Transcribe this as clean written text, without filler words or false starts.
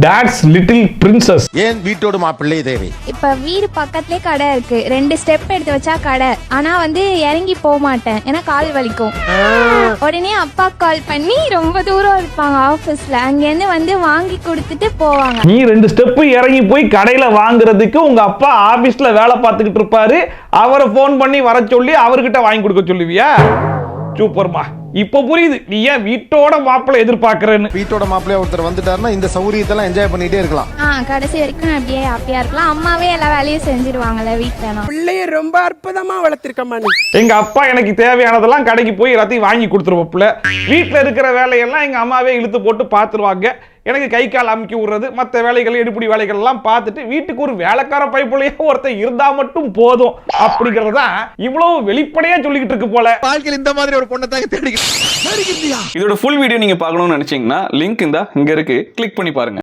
Dad's little princess. ஏன் வீட்டோடு மாப்பிள்ளை தேவை? இப்ப வீடு பக்கத்துலயே கடை இருக்கு, 2 ஸ்டெப் எடுத்து வச்சா கடை. ஆனா இறங்கி போக மாட்டேன், ஏன்னா கால் வலிக்கும். உடனே அப்பா கால் பண்ணி ரொம்ப தூரம் இருப்பாங்க ஆபீஸ்ல, அங்கிருந்து வாங்கி கொடுத்துட்டு போவாங்க. நீ 2 ஸ்டெப் இறங்கி போய் கடையில வாங்குறதுக்கு உங்க அப்பா ஆபீஸ்ல வேலை பார்த்துக்கிட்டு இருப்பாரு, அவரை போன் பண்ணி வர சொல்லி அவர்கிட்ட வாங்கி கொடுக்க சொல்லுவியா? சூப்பர்மா, இப்ப புரியுது நீ ஏன் வீட்டோட மாப்பிள்ளை எதிர்பார்க்கறேன்னு. வீட்டோட மாப்பிள்ளைய ஒருத்தர் வந்துட்டாருன்னா இந்த சௌரியத்தெல்லாம் என்ஜாய் பண்ணிட்டே இருக்கலாம். கடைசி வரைக்கும் அப்படியே ஹாப்பியா இருக்கலாம். அம்மாவே எல்லா வேலையும் செஞ்சிருவாங்கல்ல வீட்டுல. பிள்ளைய ரொம்ப அற்புதமா வளர்த்திருக்கமா நீ. எங்க அப்பா எனக்கு தேவையானதெல்லாம் கடைக்கு போய் எல்லாத்தையும் வாங்கி கொடுத்துருவோம்ல. வீட்டுல இருக்கிற வேலையெல்லாம் எங்க அம்மாவே இழுத்து போட்டு பாத்துருவாங்க. எனக்கு கை கால் அமுக்கி விடுறது, மற்ற வேலைகள் எடுப்படி வேலைகள் எல்லாம் பார்த்துட்டு வீட்டுக்கு ஒரு வேலைக்கார பைப்புலையே ஒருத்தர் இருந்தா மட்டும் போதும் அப்படிங்கறது தான் இவ்வளவு வெளிப்படையா சொல்லிக்கிட்டு இருக்கு போல. வாழ்க்கையில் இந்த மாதிரி ஒரு பொண்ணை தான் தேடி. இதோட ஃபுல் வீடியோ நீங்க பார்க்கணும்னு நினைச்சீங்கன்னா லிங்க் இங்க இருக்கு, கிளிக் பண்ணி பாருங்க.